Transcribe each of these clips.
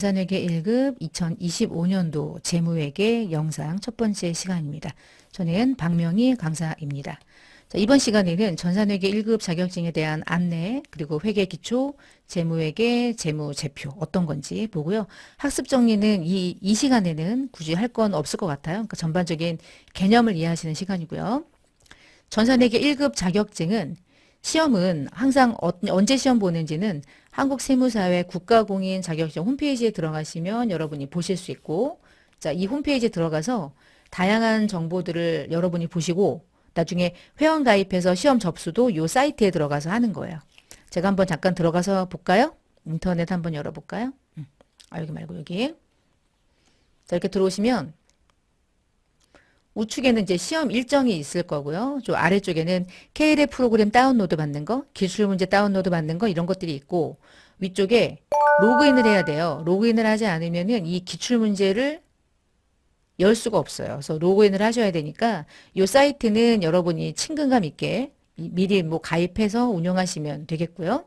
전산회계 1급 2025년도 재무회계 영상 첫 번째 시간입니다. 저는 박명희 강사입니다. 자, 이번 시간에는 전산회계 1급 자격증에 대한 안내, 그리고 회계기초, 재무회계, 재무제표 어떤 건지 보고요. 학습 정리는 이 시간에는 굳이 할 건 없을 것 같아요. 그러니까 전반적인 개념을 이해하시는 시간이고요. 전산회계 1급 자격증은 시험은 항상 언제 시험 보는지는 한국세무사회 국가공인 자격증 홈페이지에 들어가시면 여러분이 보실 수 있고, 자, 이 홈페이지에 들어가서 다양한 정보들을 여러분이 보시고 나중에 회원 가입해서 시험 접수도 이 사이트에 들어가서 하는 거예요. 제가 한번 잠깐 들어가서 볼까요? 인터넷 한번 열어볼까요? 여기 말고 여기. 자, 이렇게 들어오시면 우측에는 이제 시험 일정이 있을 거고요. 저 아래쪽에는 KLF 프로그램 다운로드 받는 거, 기출문제 다운로드 받는 거 이런 것들이 있고, 위쪽에 로그인을 해야 돼요. 로그인을 하지 않으면은 이 기출문제를 열 수가 없어요. 그래서 로그인을 하셔야 되니까 이 사이트는 여러분이 친근감 있게 미리 뭐 가입해서 운영하시면 되겠고요.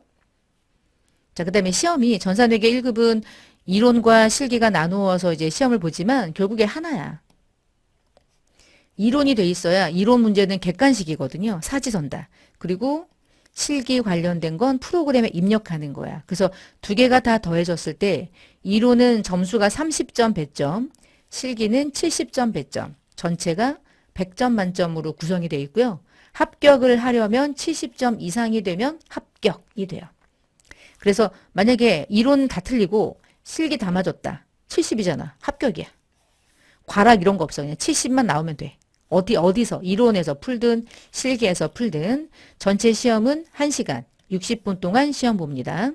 자, 그다음에 시험이 전산회계 1급은 이론과 실기가 나누어서 이제 시험을 보지만 결국에 하나야. 이론이 돼 있어야 이론 문제는 객관식이거든요. 사지선다. 그리고 실기 관련된 건 프로그램에 입력하는 거야. 그래서 두 개가 다 더해졌을 때 이론은 점수가 30점 100점, 실기는 70점 100점, 전체가 100점 만점으로 구성이 되어 있고요. 합격을 하려면 70점 이상이 되면 합격이 돼요. 그래서 만약에 이론 다 틀리고 실기 다 맞았다. 70이잖아. 합격이야. 과락 이런 거 없어. 그냥 70만 나오면 돼. 어디서 이론에서 풀든 실기에서 풀든 전체 시험은 1시간 60분 동안 시험 봅니다.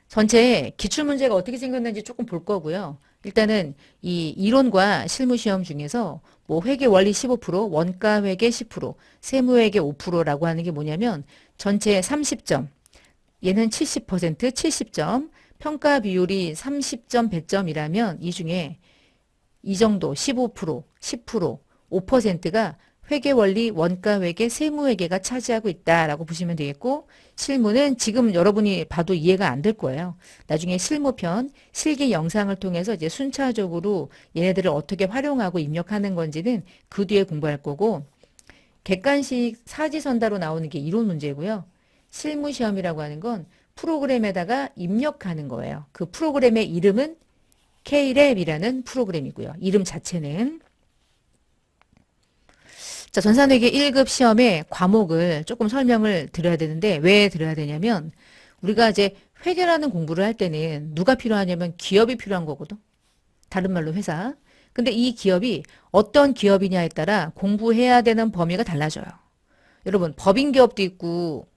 전체 기출문제가 어떻게 생겼는지 조금 볼 거고요. 일단은 이 이론과 실무시험 중에서 뭐 회계 원리 15%, 원가 회계 10%, 세무회계 5%라고 하는 게 뭐냐면 전체 30점, 얘는 70%, 70점, 평가 비율이 30점, 100점이라면 이 중에 이 정도 15%, 10%, 5%가 회계원리, 원가회계, 세무회계가 차지하고 있다라고 보시면 되겠고, 실무는 지금 여러분이 봐도 이해가 안 될 거예요. 나중에 실무편, 실기 영상을 통해서 이제 순차적으로 얘네들을 어떻게 활용하고 입력하는 건지는 그 뒤에 공부할 거고, 객관식 사지선다로 나오는 게 이론 문제고요. 실무시험이라고 하는 건 프로그램에다가 입력하는 거예요. 그 프로그램의 이름은 K랩이라는 프로그램이고요. 이름 자체는. 자, 전산회계 1급 시험의 과목을 조금 설명을 드려야 되는데 왜 드려야 되냐면 우리가 이제 회계라는 공부를 할 때는 누가 필요하냐면 기업이 필요한 거거든. 다른 말로 회사. 근데 이 기업이 어떤 기업이냐에 따라 공부해야 되는 범위가 달라져요. 여러분, 법인 기업도 있고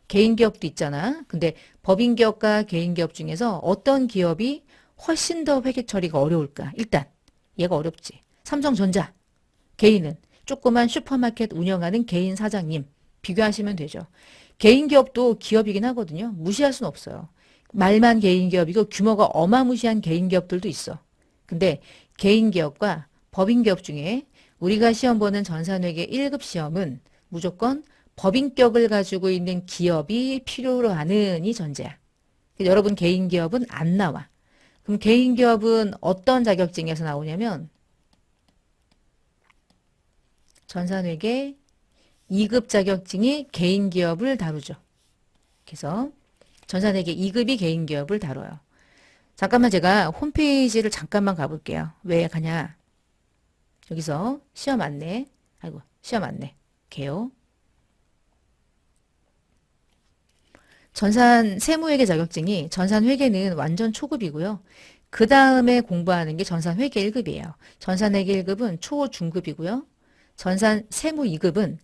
개인 기업도 있잖아. 근데 법인 기업과 개인 기업 중에서 어떤 기업이 훨씬 더 회계 처리가 어려울까? 일단 얘가 어렵지. 삼성전자, 개인은 조그만 슈퍼마켓 운영하는 개인 사장님 비교하시면 되죠. 개인 기업도 기업이긴 하거든요. 무시할 수는 없어요. 말만 개인 기업이고 규모가 어마무시한 개인 기업들도 있어. 근데 개인 기업과 법인 기업 중에 우리가 시험 보는 전산회계 1급 시험은 무조건 법인격을 가지고 있는 기업이 필요로 하는 이 전제야. 여러분 개인 기업은 안 나와. 그럼 개인 기업은 어떤 자격증에서 나오냐면 전산회계 2급 자격증이 개인 기업을 다루죠. 그래서 전산회계 2급이 개인 기업을 다뤄요. 잠깐만 제가 홈페이지를 잠깐만 가볼게요. 왜 가냐? 여기서 시험 안내, 시험 안내, 개요. 전산 세무회계 자격증이 전산회계는 완전 초급이고요. 그 다음에 공부하는 게 전산회계 1급이에요. 전산회계 1급은 초중급이고요. 전산 세무 2급은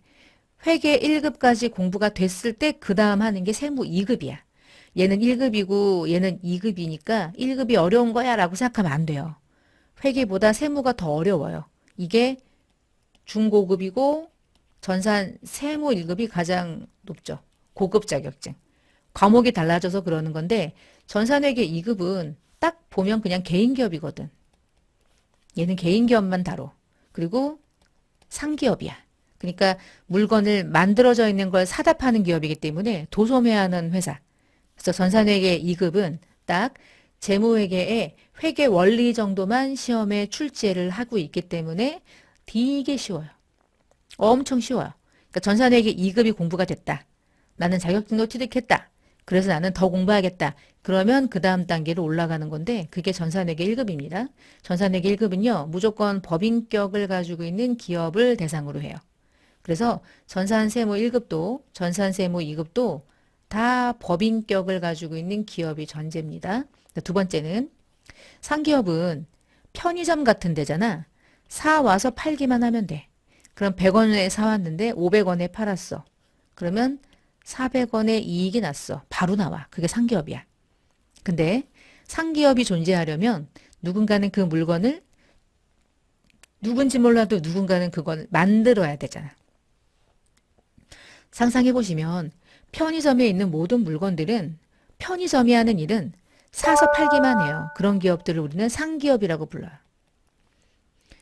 회계 1급까지 공부가 됐을 때 그 다음 하는 게 세무 2급이야. 얘는 1급이고 얘는 2급이니까 1급이 어려운 거야 라고 생각하면 안 돼요. 회계보다 세무가 더 어려워요. 이게 중고급이고 전산 세무 1급이 가장 높죠. 고급 자격증. 과목이 달라져서 그러는 건데 전산회계 2급은 딱 보면 그냥 개인 기업이거든. 얘는 개인 기업만 다뤄. 그리고 상기업이야. 그러니까 물건을 만들어져 있는 걸 사다 파는 기업이기 때문에 도소매하는 회사. 그래서 전산회계 2급은 딱 재무회계의 회계 원리 정도만 시험에 출제를 하고 있기 때문에 되게 쉬워요. 엄청 쉬워요. 그러니까 전산회계 2급이 공부가 됐다. 나는 자격증도 취득했다. 그래서 나는 더 공부하겠다. 그러면 그 다음 단계로 올라가는 건데 그게 전산회계 1급입니다. 전산회계 1급은요. 무조건 법인격을 가지고 있는 기업을 대상으로 해요. 그래서 전산세무 1급도 전산세무 2급도 다 법인격을 가지고 있는 기업이 전제입니다. 두 번째는 상기업은 편의점 같은 데잖아. 사와서 팔기만 하면 돼. 그럼 100원에 사왔는데 500원에 팔았어. 그러면 400원의 이익이 났어. 바로 나와. 그게 상기업이야. 근데 상기업이 존재하려면 누군가는 그 물건을 누군지 몰라도 누군가는 그걸 만들어야 되잖아. 상상해 보시면 편의점에 있는 모든 물건들은 편의점이 하는 일은 사서 팔기만 해요. 그런 기업들을 우리는 상기업이라고 불러요.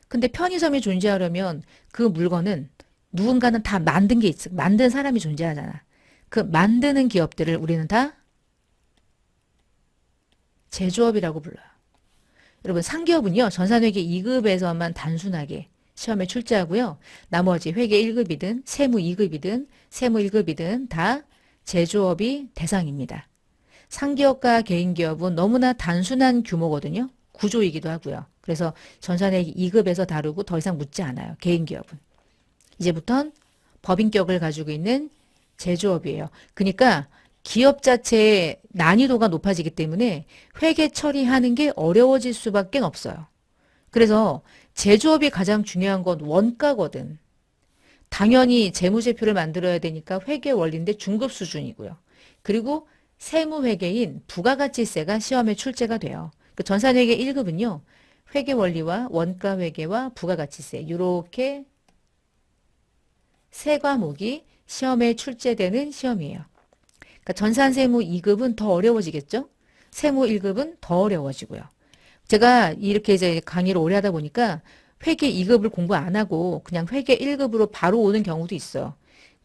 근데 편의점이 존재하려면 그 물건은 누군가는 다 만든 게 있어. 만든 사람이 존재하잖아. 그 만드는 기업들을 우리는 다 제조업이라고 불러요. 여러분 상기업은요. 전산회계 2급에서만 단순하게 시험에 출제하고요. 나머지 회계 1급이든 세무 2급이든 세무 1급이든 다 제조업이 대상입니다. 상기업과 개인기업은 너무나 단순한 규모거든요. 구조이기도 하고요. 그래서 전산회계 2급에서 다루고 더 이상 묻지 않아요. 개인기업은. 이제부턴 법인격을 가지고 있는 제조업이에요. 그러니까 기업 자체의 난이도가 높아지기 때문에 회계 처리하는 게 어려워질 수밖에 없어요. 그래서 제조업이 가장 중요한 건 원가거든. 당연히 재무제표를 만들어야 되니까 회계 원리인데 중급 수준이고요. 그리고 세무회계인 부가가치세가 시험에 출제가 돼요. 그 전산회계 1급은요. 회계 원리와 원가회계와 부가가치세 이렇게 세 과목이 시험에 출제되는 시험이에요. 그러니까 전산세무 2급은 더 어려워지겠죠? 세무 1급은 더 어려워지고요. 제가 이렇게 이제 강의를 오래 하다 보니까 회계 2급을 공부 안 하고 그냥 회계 1급으로 바로 오는 경우도 있어요.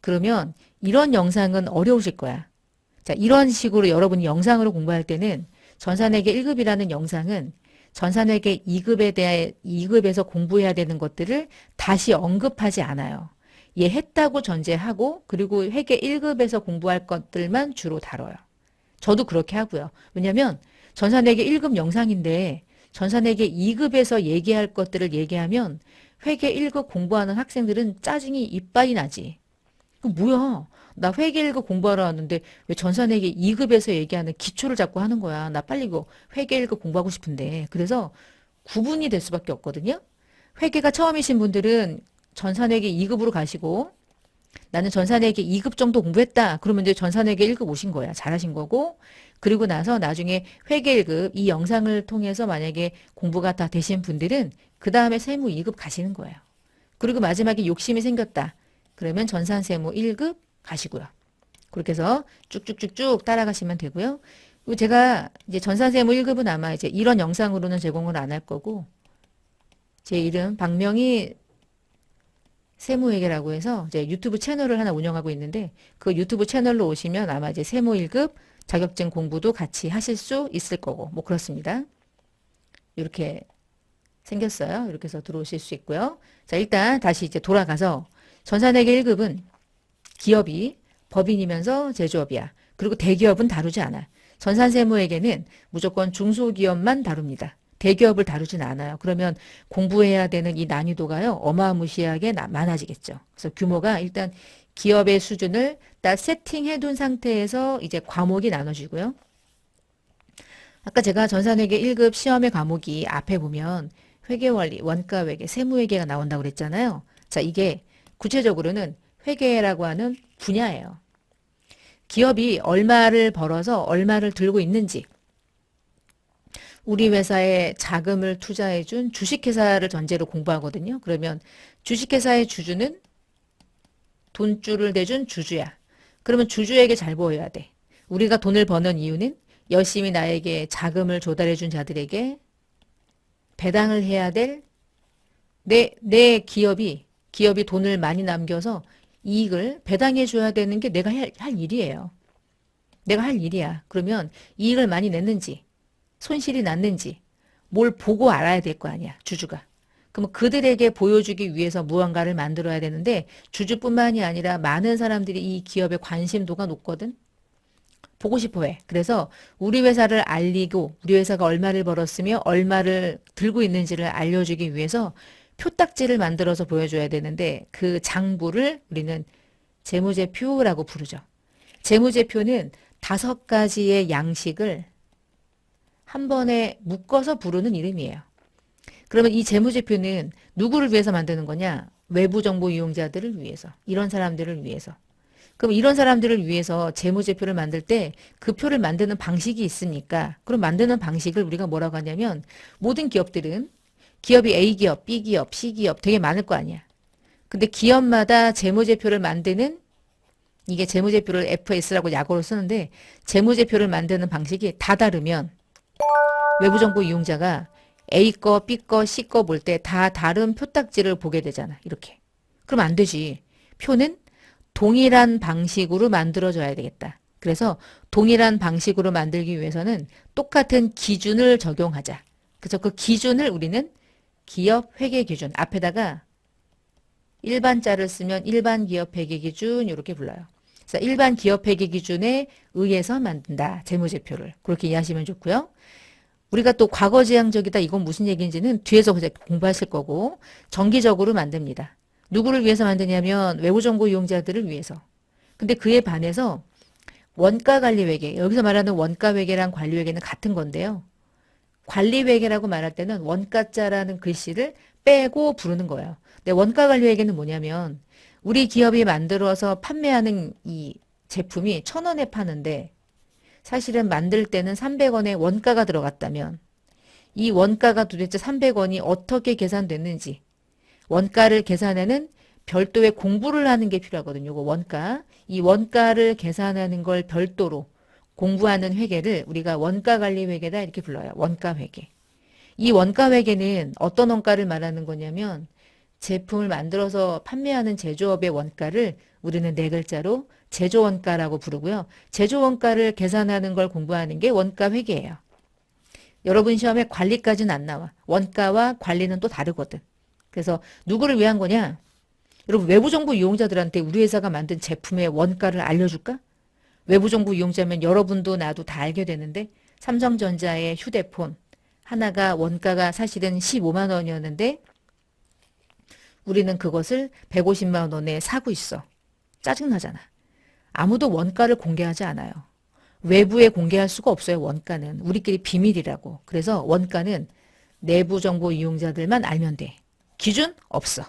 그러면 이런 영상은 어려우실 거야. 자, 이런 식으로 여러분이 영상으로 공부할 때는 전산회계 1급이라는 영상은 전산회계 2급에 대해 2급에서 공부해야 되는 것들을 다시 언급하지 않아요. 예, 했다고 전제하고 그리고 회계 1급에서 공부할 것들만 주로 다뤄요. 저도 그렇게 하고요. 왜냐하면 전산회계 1급 영상인데 전산회계 2급에서 얘기할 것들을 얘기하면 회계 1급 공부하는 학생들은 짜증이 이빨이 나지. 그 뭐야? 나 회계 1급 공부하러 왔는데 왜 전산회계 2급에서 얘기하는 기초를 자꾸 하는 거야. 나 빨리 이거 회계 1급 공부하고 싶은데. 그래서 구분이 될 수밖에 없거든요. 회계가 처음이신 분들은 전산회계 2급으로 가시고 나는 전산회계 2급 정도 공부했다. 그러면 이제 전산회계 1급 오신 거야. 잘하신 거고. 그리고 나서 나중에 회계 1급 이 영상을 통해서 만약에 공부가 다 되신 분들은 그 다음에 세무 2급 가시는 거예요. 그리고 마지막에 욕심이 생겼다. 그러면 전산세무 1급 가시고요. 그렇게 해서 쭉쭉쭉쭉 따라가시면 되고요. 그리고 제가 이제 전산세무 1급은 아마 이제 이런 영상으로는 제공을 안 할 거고 제 이름 박명희 세무회계라고 해서 이제 유튜브 채널을 하나 운영하고 있는데 그 유튜브 채널로 오시면 아마 이제 세무 1급 자격증 공부도 같이 하실 수 있을 거고 뭐 그렇습니다. 이렇게 생겼어요. 이렇게 해서 들어오실 수 있고요. 자, 일단 다시 이제 돌아가서 전산회계 1급은 기업이 법인이면서 제조업이야. 그리고 대기업은 다루지 않아. 전산세무회계는 무조건 중소기업만 다룹니다. 대기업을 다루진 않아요. 그러면 공부해야 되는 이 난이도가요. 어마무시하게 많아지겠죠. 그래서 규모가 일단 기업의 수준을 딱 세팅해 둔 상태에서 이제 과목이 나눠지고요. 아까 제가 전산회계 1급 시험의 과목이 앞에 보면 회계원리, 원가회계, 세무회계가 나온다고 그랬잖아요. 자, 이게 구체적으로는 회계라고 하는 분야예요. 기업이 얼마를 벌어서 얼마를 들고 있는지 우리 회사에 자금을 투자해 준 주식회사를 전제로 공부하거든요. 그러면 주식회사의 주주는 돈줄을 대준 주주야. 그러면 주주에게 잘 보여야 돼. 우리가 돈을 버는 이유는 열심히 나에게 자금을 조달해 준 자들에게 배당을 해야 될 내 기업이 돈을 많이 남겨서 이익을 배당해 줘야 되는 게 내가 할 일이에요. 내가 할 일이야. 그러면 이익을 많이 냈는지 손실이 났는지 뭘 보고 알아야 될 거 아니야, 주주가. 그럼 그들에게 보여주기 위해서 무언가를 만들어야 되는데 주주뿐만이 아니라 많은 사람들이 이 기업의 관심도가 높거든. 보고 싶어 해. 그래서 우리 회사를 알리고 우리 회사가 얼마를 벌었으며 얼마를 들고 있는지를 알려주기 위해서 표딱지를 만들어서 보여줘야 되는데 그 장부를 우리는 재무제표라고 부르죠. 재무제표는 5가지의 양식을 한 번에 묶어서 부르는 이름이에요. 그러면 이 재무제표는 누구를 위해서 만드는 거냐? 외부 정보 이용자들을 위해서. 이런 사람들을 위해서. 그럼 이런 사람들을 위해서 재무제표를 만들 때 그 표를 만드는 방식이 있으니까 그럼 만드는 방식을 우리가 뭐라고 하냐면 모든 기업들은 기업이 A기업, B기업, C기업 되게 많을 거 아니야. 근데 기업마다 재무제표를 만드는 이게 재무제표를 FS라고 약어로 쓰는데 재무제표를 만드는 방식이 다 다르면 외부정보 이용자가 A 거, B 거, C 거 볼 때 다 다른 표딱지를 보게 되잖아. 이렇게. 그럼 안 되지. 표는 동일한 방식으로 만들어져야 되겠다. 그래서 동일한 방식으로 만들기 위해서는 똑같은 기준을 적용하자. 그래서 그 기준을 우리는 기업 회계 기준 앞에다가 일반자를 쓰면 일반 기업 회계 기준 이렇게 불러요. 그래서 일반 기업 회계 기준에 의해서 만든다. 재무제표를. 그렇게 이해하시면 좋고요. 우리가 또 과거지향적이다. 이건 무슨 얘기인지는 뒤에서 공부하실 거고 정기적으로 만듭니다. 누구를 위해서 만드냐면 외부정보 이용자들을 위해서. 근데 그에 반해서 원가관리회계, 여기서 말하는 원가회계랑 관리회계는 같은 건데요. 관리회계라고 말할 때는 원가자라는 글씨를 빼고 부르는 거예요. 근데 원가관리회계는 뭐냐면 우리 기업이 만들어서 판매하는 이 제품이 1,000원에 파는데 사실은 만들 때는 300원의 원가가 들어갔다면 이 원가가 도대체 300원이 어떻게 계산됐는지 원가를 계산하는 별도의 공부를 하는 게 필요하거든요. 이거 원가. 이 원가를 계산하는 걸 별도로 공부하는 회계를 우리가 원가관리회계다 이렇게 불러요. 원가회계. 이 원가회계는 어떤 원가를 말하는 거냐면 제품을 만들어서 판매하는 제조업의 원가를 우리는 4글자로 제조원가라고 부르고요. 제조원가를 계산하는 걸 공부하는 게 원가회계예요. 여러분 시험에 관리까지는 안 나와. 원가와 관리는 또 다르거든. 그래서 누구를 위한 거냐? 여러분 외부정보 이용자들한테 우리 회사가 만든 제품의 원가를 알려줄까? 외부정보 이용자면 여러분도 나도 다 알게 되는데 삼성전자의 휴대폰 하나가 원가가 사실은 15만 원이었는데 우리는 그것을 150만 원에 사고 있어. 짜증나잖아. 아무도 원가를 공개하지 않아요. 외부에 공개할 수가 없어요. 원가는. 우리끼리 비밀이라고. 그래서 원가는 내부 정보 이용자들만 알면 돼. 기준? 없어.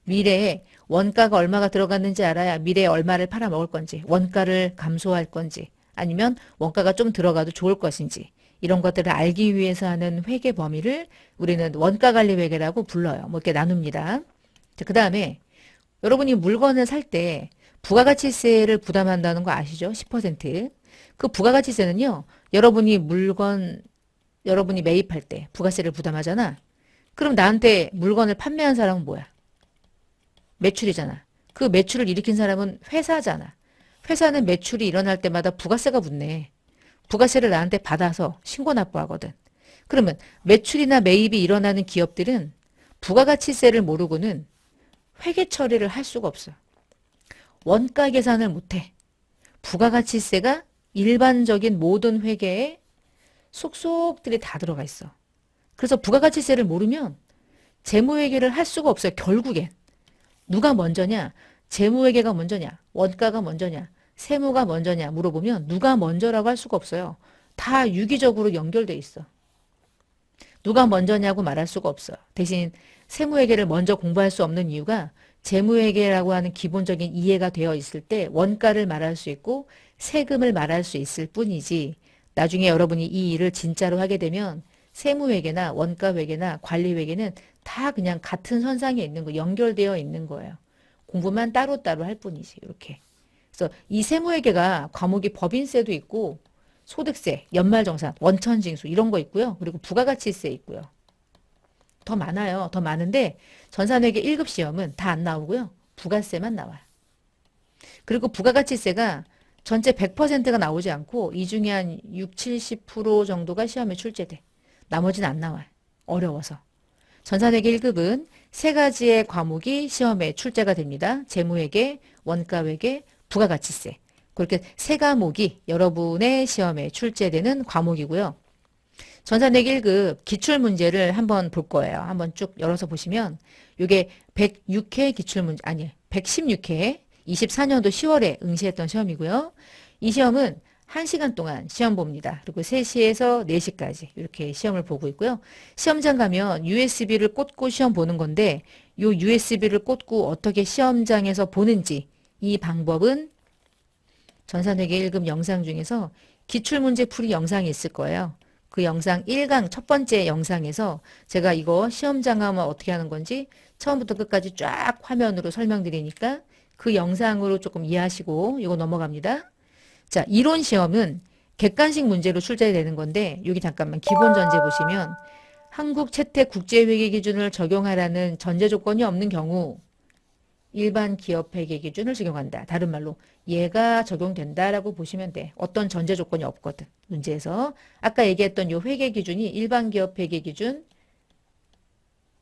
미래에 원가가 얼마가 들어갔는지 알아야 미래에 얼마를 팔아먹을 건지 원가를 감소할 건지 아니면 원가가 좀 들어가도 좋을 것인지 이런 것들을 알기 위해서 하는 회계 범위를 우리는 원가관리회계라고 불러요. 뭐 이렇게 나눕니다. 그 다음에 여러분이 물건을 살 때 부가가치세를 부담한다는 거 아시죠? 10%. 그 부가가치세는요. 여러분이 매입할 때 부가세를 부담하잖아. 그럼 나한테 물건을 판매한 사람은 뭐야? 매출이잖아. 그 매출을 일으킨 사람은 회사잖아. 회사는 매출이 일어날 때마다 부가세가 붙네. 부가세를 나한테 받아서 신고 납부하거든. 그러면 매출이나 매입이 일어나는 기업들은 부가가치세를 모르고는 회계 처리를 할 수가 없어. 원가 계산을 못해. 부가가치세가 일반적인 모든 회계에 속속들이 다 들어가 있어. 그래서 부가가치세를 모르면 재무회계를 할 수가 없어요. 결국엔. 누가 먼저냐? 재무회계가 먼저냐? 원가가 먼저냐? 세무가 먼저냐? 물어보면 누가 먼저라고 할 수가 없어요. 다 유기적으로 연결돼 있어. 누가 먼저냐고 말할 수가 없어. 대신 세무회계를 먼저 공부할 수 없는 이유가 재무회계라고 하는 기본적인 이해가 되어 있을 때 원가를 말할 수 있고 세금을 말할 수 있을 뿐이지 나중에 여러분이 이 일을 진짜로 하게 되면 세무회계나 원가회계나 관리회계는 다 그냥 같은 선상에 있는 거 연결되어 있는 거예요. 공부만 따로따로 할 뿐이지 이렇게. 그래서 이 세무회계가 과목이 법인세도 있고 소득세, 연말정산, 원천징수 이런 거 있고요. 그리고 부가가치세 있고요. 더 많아요. 더 많은데 전산회계 1급 시험은 다 안 나오고요. 부가세만 나와요. 그리고 부가가치세가 전체 100%가 나오지 않고 이 중에 한 6, 70% 정도가 시험에 출제돼. 나머지는 안 나와요. 어려워서. 전산회계 1급은 세 가지의 과목이 시험에 출제가 됩니다. 재무회계, 원가회계, 부가가치세. 그렇게 세 과목이 여러분의 시험에 출제되는 과목이고요. 전산회계 1급 기출문제를 한번 볼 거예요. 한번 쭉 열어서 보시면 이게 106회 기출문제, 아니 116회 24년도 10월에 응시했던 시험이고요. 이 시험은 1시간 동안 시험 봅니다. 그리고 3시에서 4시까지 이렇게 시험을 보고 있고요. 시험장 가면 USB를 꽂고 시험 보는 건데 이 USB를 꽂고 어떻게 시험장에서 보는지 이 방법은 전산회계 1급 영상 중에서 기출문제 풀이 영상이 있을 거예요. 그 영상 1강 첫 번째 영상에서 제가 이거 시험장 가면 어떻게 하는 건지 처음부터 끝까지 쫙 화면으로 설명드리니까 그 영상으로 조금 이해하시고 이거 넘어갑니다. 자, 이론 시험은 객관식 문제로 출제되는 건데 여기 잠깐만 기본 전제 보시면 한국 채택 국제회계 기준을 적용하라는 전제 조건이 없는 경우 일반 기업 회계 기준을 적용한다. 다른 말로 얘가 적용된다라고 보시면 돼. 어떤 전제 조건이 없거든. 문제에서 아까 얘기했던 요 회계 기준이 일반 기업 회계 기준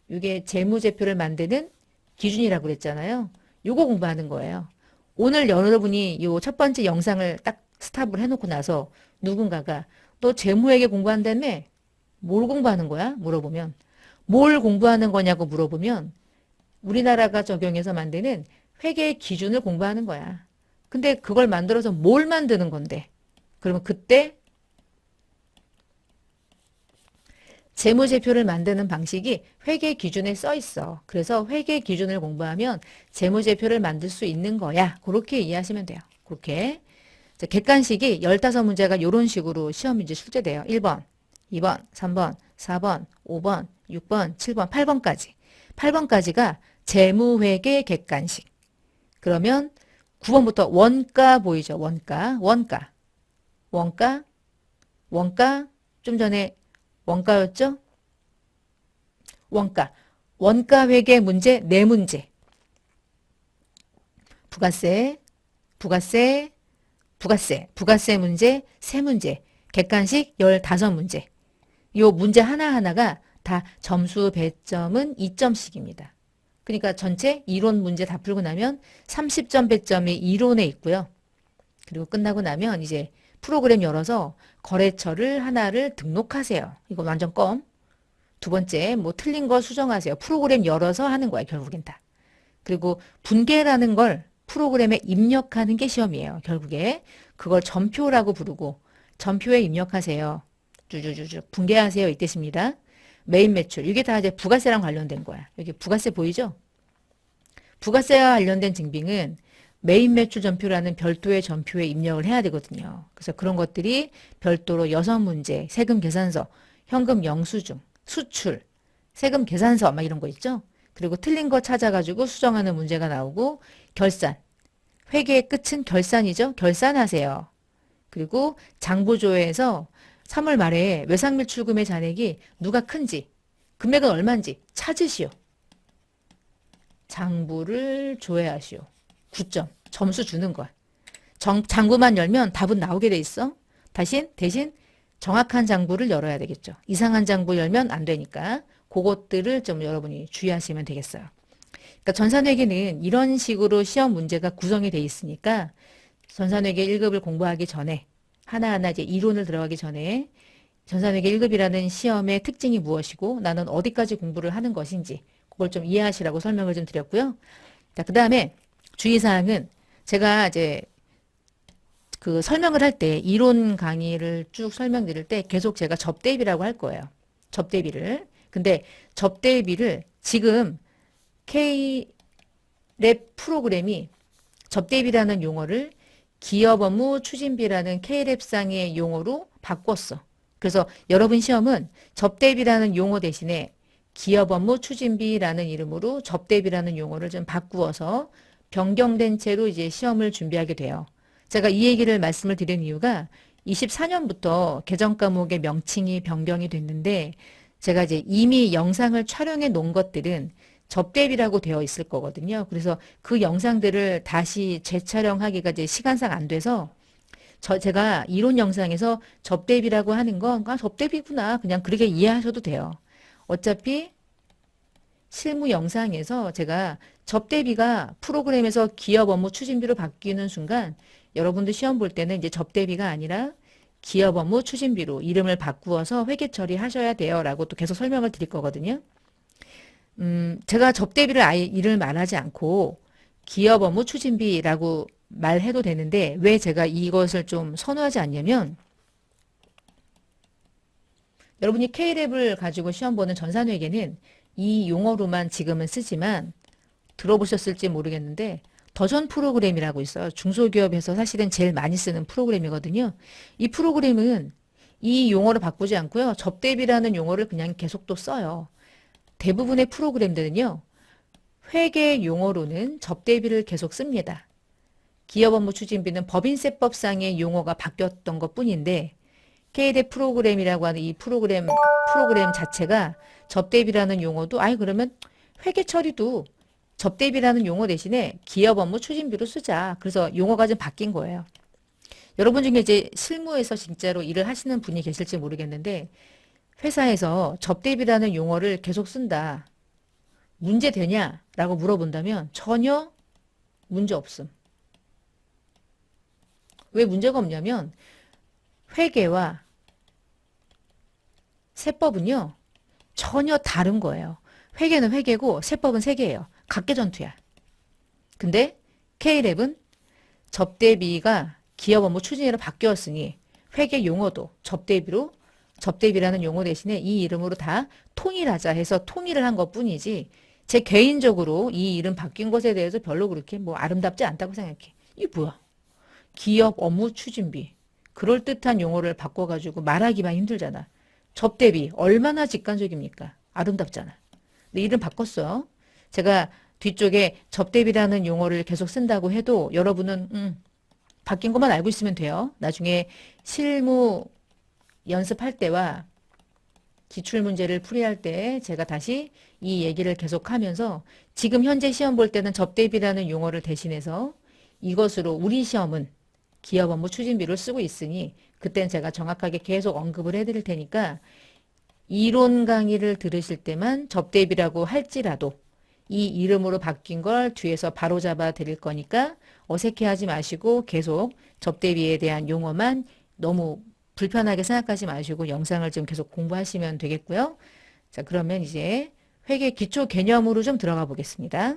이게 재무제표를 만드는 기준이라고 그랬잖아요. 요거 공부하는 거예요. 오늘 여러분이 요 첫 번째 영상을 딱 스탑을 해놓고 나서 누군가가 너 재무회계 공부한다며? 뭘 공부하는 거야? 물어보면 뭘 공부하는 거냐고 물어보면 우리나라가 적용해서 만드는 회계 기준을 공부하는 거야. 근데 그걸 만들어서 뭘 만드는 건데? 그러면 그때 재무제표를 만드는 방식이 회계 기준에 써 있어. 그래서 회계 기준을 공부하면 재무제표를 만들 수 있는 거야. 그렇게 이해하시면 돼요. 그렇게. 자, 객관식이 15문제가 이런 식으로 시험 문제 출제돼요. 1번, 2번, 3번, 4번, 5번, 6번, 7번, 8번까지. 8번까지가 재무회계 객관식. 그러면 9번부터 원가 보이죠? 원가. 원가. 좀 전에 원가였죠? 원가 회계 문제 4문제. 부가세 문제 3문제. 객관식 15문제. 요 문제 하나하나가 다 점수 배점은 2점씩입니다. 그러니까 전체 이론 문제 다 풀고 나면 30점 배점이 이론에 있고요. 그리고 끝나고 나면 이제 프로그램 열어서 거래처를 하나를 등록하세요. 이거 완전 껌. 두 번째, 뭐 틀린 거 수정하세요. 프로그램 열어서 하는 거야, 결국엔 다. 그리고 분계라는 걸 프로그램에 입력하는 게 시험이에요, 결국에. 그걸 전표라고 부르고, 전표에 입력하세요. 쭈쭈쭈쭈 분계하세요, 이 뜻입니다. 메인 매출. 이게 다 이제 부가세랑 관련된 거야. 여기 부가세 보이죠? 부가세와 관련된 증빙은 메인 매출 전표라는 별도의 전표에 입력을 해야 되거든요. 그래서 그런 것들이 별도로 6문제, 세금 계산서, 현금 영수증, 수출, 세금 계산서 막 이런 거 있죠. 그리고 틀린 거 찾아가지고 수정하는 문제가 나오고 결산, 회계의 끝은 결산이죠. 결산하세요. 그리고 장부조회에서 3월 말에 외상밀출금의 잔액이 누가 큰지, 금액은 얼마인지 찾으시오. 장부를 조회하시오. 9점. 점수 주는 거야. 장부만 열면 답은 나오게 돼 있어. 대신 정확한 장부를 열어야 되겠죠. 이상한 장부 열면 안 되니까 그것들을 좀 여러분이 주의하시면 되겠어요. 그러니까 전산회계는 이런 식으로 시험 문제가 구성이 돼 있으니까 전산회계 1급을 공부하기 전에 하나하나 이제 이론을 들어가기 전에 전산회계 1급이라는 시험의 특징이 무엇이고 나는 어디까지 공부를 하는 것인지 그걸 좀 이해하시라고 설명을 좀 드렸고요. 자, 그 다음에 주의사항은 제가 이제 그 설명을 할 때 이론 강의를 쭉 설명드릴 때 계속 제가 접대비라고 할 거예요. 접대비를. 근데 접대비를 지금 K랩 프로그램이 접대비라는 용어를 기업 업무 추진비라는 K랩상의 용어로 바꿨어. 그래서 여러분 시험은 접대비라는 용어 대신에 기업 업무 추진비라는 이름으로 접대비라는 용어를 좀 바꾸어서 변경된 채로 이제 시험을 준비하게 돼요. 제가 이 얘기를 말씀을 드린 이유가 24년부터 개정 과목의 명칭이 변경이 됐는데 제가 이제 이미 영상을 촬영해 놓은 것들은 접대비라고 되어 있을 거거든요. 그래서 그 영상들을 다시 재촬영하기가 이제 시간상 안 돼서 제가 이론 영상에서 접대비라고 하는 건, 접대비구나. 그냥 그렇게 이해하셔도 돼요. 어차피 실무 영상에서 제가 접대비가 프로그램에서 기업 업무 추진비로 바뀌는 순간 여러분들 시험 볼 때는 이제 접대비가 아니라 기업 업무 추진비로 이름을 바꾸어서 회계 처리하셔야 돼요. 라고 또 계속 설명을 드릴 거거든요. 제가 접대비를 아예 이름을 말하지 않고 기업 업무 추진비라고 말해도 되는데 왜 제가 이것을 좀 선호하지 않냐면 여러분이 K랩을 가지고 시험 보는 전산회계는 이 용어로만 지금은 쓰지만 들어보셨을지 모르겠는데 더전 프로그램이라고 있어요. 중소기업에서 사실은 제일 많이 쓰는 프로그램이거든요. 이 프로그램은 이 용어를 바꾸지 않고요. 접대비라는 용어를 그냥 계속 또 써요. 대부분의 프로그램들은요. 회계 용어로는 접대비를 계속 씁니다. 기업 업무 추진비는 법인세법상의 용어가 바뀌었던 것 뿐인데 K대 프로그램이라고 하는 이 프로그램 자체가 접대비라는 용어도 그러면 회계 처리도 접대비라는 용어 대신에 기업 업무 추진비로 쓰자. 그래서 용어가 좀 바뀐 거예요. 여러분 중에 이제 실무에서 진짜로 일을 하시는 분이 계실지 모르겠는데 회사에서 접대비라는 용어를 계속 쓴다. 문제 되냐라고 물어본다면 전혀 문제 없음. 왜 문제가 없냐면 회계와 세법은요. 전혀 다른 거예요. 회계는 회계고 세법은 세계예요. 각계전투야. 근데 K랩은 접대비가 기업 업무 추진으로 바뀌었으니 회계 용어도 접대비라는 용어 대신에 이 이름으로 다 통일하자 해서 통일을 한 것뿐이지 제 개인적으로 이 이름 바뀐 것에 대해서 별로 그렇게 뭐 아름답지 않다고 생각해. 이게 뭐야? 기업 업무 추진비. 그럴듯한 용어를 바꿔가지고 말하기만 힘들잖아. 접대비. 얼마나 직관적입니까? 아름답잖아. 근데 이름 바꿨어. 제가 뒤쪽에 접대비라는 용어를 계속 쓴다고 해도 여러분은 바뀐 것만 알고 있으면 돼요. 나중에 실무 연습할 때와 기출문제를 풀이할 때 제가 다시 이 얘기를 계속하면서 지금 현재 시험 볼 때는 접대비라는 용어를 대신해서 이것으로 우리 시험은 기업 업무 추진비를 쓰고 있으니 그땐 제가 정확하게 계속 언급을 해드릴 테니까 이론 강의를 들으실 때만 접대비라고 할지라도 이 이름으로 바뀐 걸 뒤에서 바로잡아 드릴 거니까 어색해하지 마시고 계속 접대비에 대한 용어만 너무 불편하게 생각하지 마시고 영상을 좀 계속 공부하시면 되겠고요. 자, 그러면 이제 회계 기초 개념으로 좀 들어가 보겠습니다.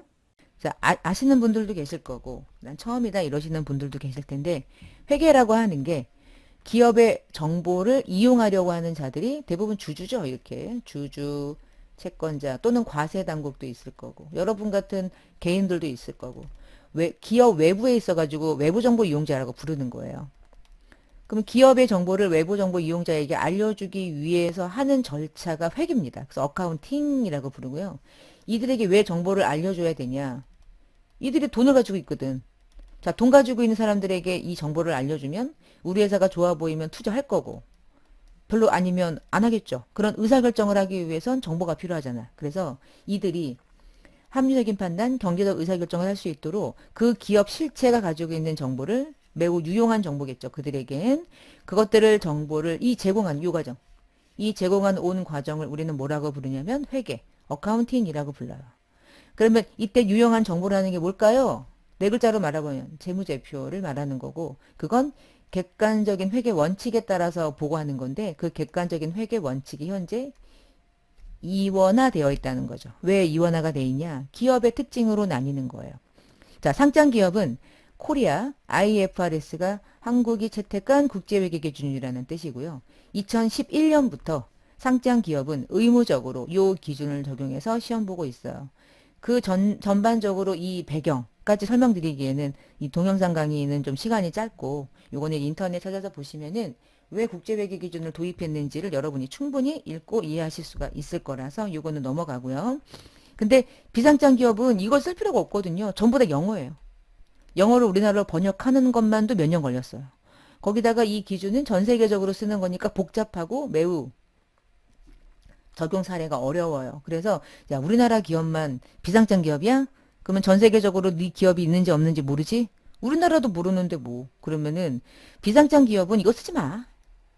자, 아시는 분들도 계실 거고 난 처음이다 이러시는 분들도 계실 텐데 회계라고 하는 게 기업의 정보를 이용하려고 하는 자들이 대부분 주주죠. 이렇게 주주, 채권자 또는 과세 당국도 있을 거고 여러분 같은 개인들도 있을 거고 기업 외부에 있어가지고 외부 정보 이용자라고 부르는 거예요. 그럼 기업의 정보를 외부 정보 이용자에게 알려주기 위해서 하는 절차가 회계입니다. 그래서 어카운팅이라고 부르고요. 이들에게 왜 정보를 알려줘야 되냐? 이들이 돈을 가지고 있거든. 자, 돈 가지고 있는 사람들에게 이 정보를 알려주면 우리 회사가 좋아 보이면 투자할 거고 별로 아니면 안 하겠죠. 그런 의사결정을 하기 위해선 정보가 필요하잖아. 그래서 이들이 합리적인 판단, 경제적 의사결정을 할 수 있도록 그 기업 실체가 가지고 있는 정보를 매우 유용한 정보겠죠. 그들에겐 그것들을 정보를 이 제공한 온 과정을 우리는 뭐라고 부르냐면 회계, 어카운팅이라고 불러요. 그러면 이때 유용한 정보라는 게 뭘까요? 네 글자로 말하면 재무제표를 말하는 거고 그건 객관적인 회계 원칙에 따라서 보고하는 건데 그 객관적인 회계 원칙이 현재 이원화되어 있다는 거죠. 왜 이원화가 돼 있냐? 기업의 특징으로 나뉘는 거예요. 자, 상장 기업은 코리아 IFRS가 한국이 채택한 국제회계 기준이라는 뜻이고요. 2011년부터 상장 기업은 의무적으로 이 기준을 적용해서 시험 보고 있어요. 전반적으로 이 배경까지 설명드리기에는 이 동영상 강의는 좀 시간이 짧고 요거는 인터넷 찾아서 보시면은 왜 국제회계 기준을 도입했는지를 여러분이 충분히 읽고 이해하실 수가 있을 거라서 요거는 넘어가고요. 근데 비상장 기업은 이걸 쓸 필요가 없거든요. 전부 다 영어예요. 영어를 우리나라로 번역하는 것만도 몇 년 걸렸어요. 거기다가 이 기준은 전 세계적으로 쓰는 거니까 복잡하고 매우 적용 사례가 어려워요. 그래서 야, 우리나라 기업만 비상장 기업이야? 그러면 전 세계적으로 네 기업이 있는지 없는지 모르지? 우리나라도 모르는데 뭐. 그러면은 비상장 기업은 이거 쓰지 마.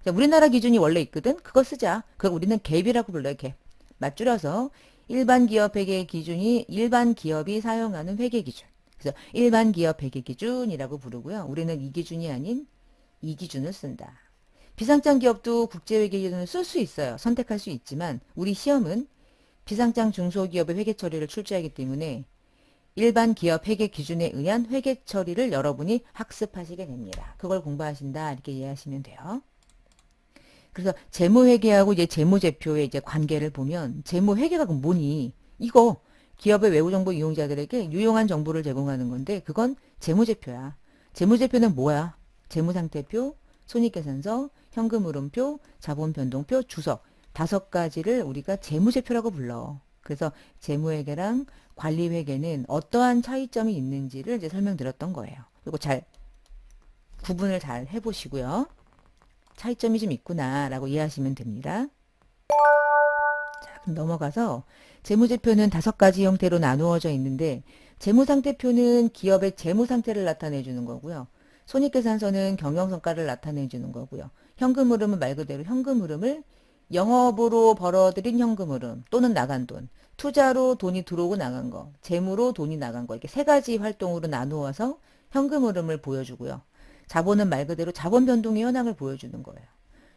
자, 우리나라 기준이 원래 있거든. 그거 쓰자. 그거 우리는 갭이라고 불러요. 갭. 맞줄여서 일반 기업 회계 기준이 일반 기업이 사용하는 회계 기준. 그래서 일반 기업 회계 기준이라고 부르고요. 우리는 이 기준이 아닌 이 기준을 쓴다. 비상장 기업도 국제회계 기준을 쓸 수 있어요. 선택할 수 있지만 우리 시험은 비상장 중소기업의 회계 처리를 출제하기 때문에 일반 기업 회계 기준에 의한 회계 처리를 여러분이 학습하시게 됩니다. 그걸 공부하신다 이렇게 이해하시면 돼요. 그래서 재무회계하고 이제 재무제표의 이제 관계를 보면 재무회계가 뭐니? 이거 기업의 외부 정보 이용자들에게 유용한 정보를 제공하는 건데 그건 재무제표야. 재무제표는 뭐야? 재무상태표, 손익계산서, 현금흐름표, 자본변동표, 주석 5가지를 우리가 재무제표라고 불러. 그래서 재무회계랑 관리회계는 어떠한 차이점이 있는지를 이제 설명드렸던 거예요. 그리고 잘 구분을 잘 해보시고요. 차이점이 좀 있구나라고 이해하시면 됩니다. 자, 그럼 넘어가서 재무제표는 5가지 형태로 나누어져 있는데 재무상태표는 기업의 재무상태를 나타내 주는 거고요. 손익계산서는 경영성과를 나타내 주는 거고요. 현금흐름은 말 그대로 현금흐름을 영업으로 벌어들인 현금흐름 또는 나간 돈, 투자로 돈이 들어오고 나간 거, 재무로 돈이 나간 거 이렇게 3가지 활동으로 나누어서 현금흐름을 보여주고요. 자본은 말 그대로 자본 변동의 현황을 보여주는 거예요.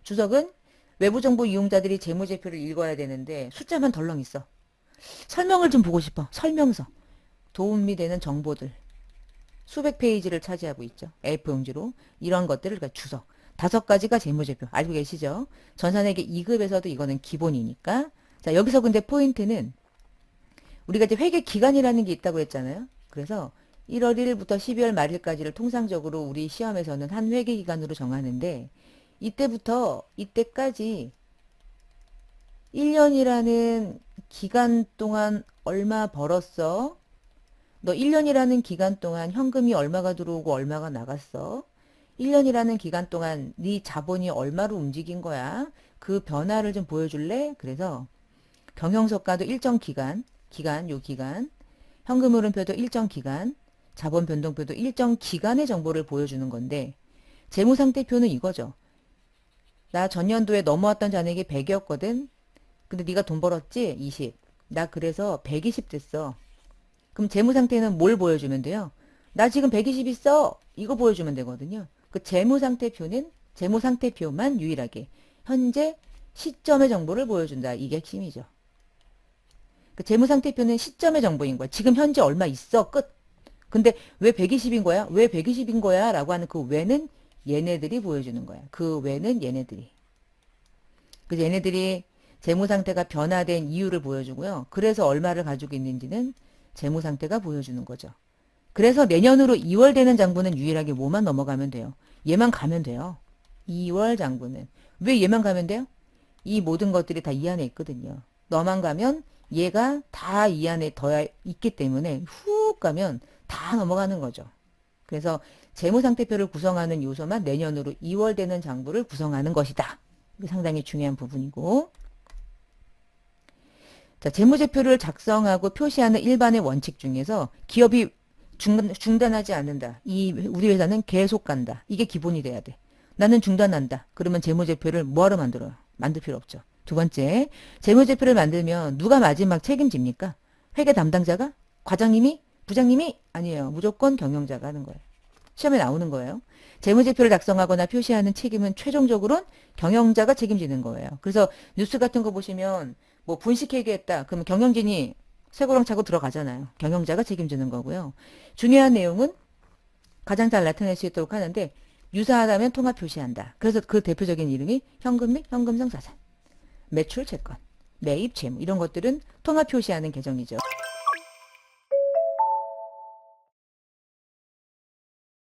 주석은 외부 정보 이용자들이 재무제표를 읽어야 되는데 숫자만 덜렁 있어. 설명을 좀 보고 싶어. 설명서. 도움이 되는 정보들. 수백 페이지를 차지하고 있죠. A4용지로. 이런 것들을 그러니까 주석. 5가지가 재무제표. 알고 계시죠? 전산회계 2급에서도 이거는 기본이니까. 자, 여기서 근데 포인트는 우리가 이제 회계 기간이라는 게 있다고 했잖아요. 그래서 1월 1일부터 12월 말일까지를 통상적으로 우리 시험에서는 한 회계 기간으로 정하는데 이때부터 이때까지 1년이라는 기간 동안 얼마 벌었어? 너 1년이라는 기간 동안 현금이 얼마가 들어오고 얼마가 나갔어? 1년이라는 기간 동안 네 자본이 얼마로 움직인 거야? 그 변화를 좀 보여줄래? 그래서 경영성과도 일정 기간, 요 기간, 현금흐름표도 일정 기간, 자본변동표도 일정 기간의 정보를 보여주는 건데 재무상태표는 이거죠. 나 전년도에 넘어왔던 잔액이 100이었거든. 근데 네가 돈 벌었지? 20. 나 그래서 120 됐어. 그럼 재무상태는 뭘 보여주면 돼요? 나 지금 120 있어. 이거 보여주면 되거든요. 그 재무상태표는 재무상태표만 유일하게 현재 시점의 정보를 보여준다. 이게 핵심이죠. 그 재무상태표는 시점의 정보인 거야. 지금 현재 얼마 있어. 끝. 근데 왜 120인 거야? 왜 120인 거야? 라고 하는 그 왜는 얘네들이 보여주는 거야. 그 왜는 얘네들이. 그래서 얘네들이 재무상태가 변화된 이유를 보여주고요. 그래서 얼마를 가지고 있는지는 재무상태가 보여주는 거죠. 그래서 내년으로 2월 되는 장부는 유일하게 뭐만 넘어가면 돼요? 얘만 가면 돼요. 2월 장부는. 왜 얘만 가면 돼요? 이 모든 것들이 다 이 안에 있거든요. 너만 가면 얘가 다 이 안에 더 있기 때문에 훅 가면 다 넘어가는 거죠. 그래서 재무상태표를 구성하는 요소만 내년으로 2월 되는 장부를 구성하는 것이다. 이게 상당히 중요한 부분이고. 자, 재무제표를 작성하고 표시하는 일반의 원칙 중에서 기업이 중단하지 않는다. 우리 회사는 계속 간다. 이게 기본이 돼야 돼. 나는 중단한다. 그러면 재무제표를 뭐하러 만들어요? 만들 필요 없죠. 2번째, 재무제표를 만들면 누가 마지막 책임집니까? 회계 담당자가? 과장님이? 부장님이? 아니에요. 무조건 경영자가 하는 거예요. 시험에 나오는 거예요. 재무제표를 작성하거나 표시하는 책임은 최종적으로는 경영자가 책임지는 거예요. 그래서 뉴스 같은 거 보시면 뭐 분식회계했다. 그러면 경영진이 쇠고랑 차고 들어가잖아요. 경영자가 책임지는 거고요. 중요한 내용은 가장 잘 나타낼 수 있도록 하는데 유사하다면 통합 표시한다. 그래서 그 대표적인 이름이 현금 및 현금성 자산, 매출 채권, 매입 채무 이런 것들은 통합 표시하는 계정이죠.